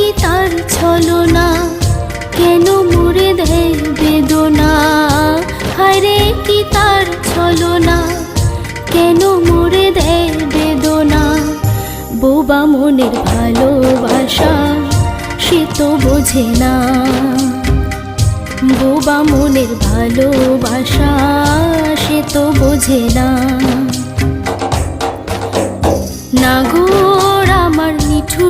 কি তার ছলনা, কেন মুড়ে দেয় বেদনা। হায়রে কি তার ছলনা, কেন মুড়ে দেয় বেদনা। বোবা মনের ভালোবাসা সে তো বোঝে না, বোবা মনের ভালোবাসা সে তো বোঝে না। নাগর আমার নিঠুর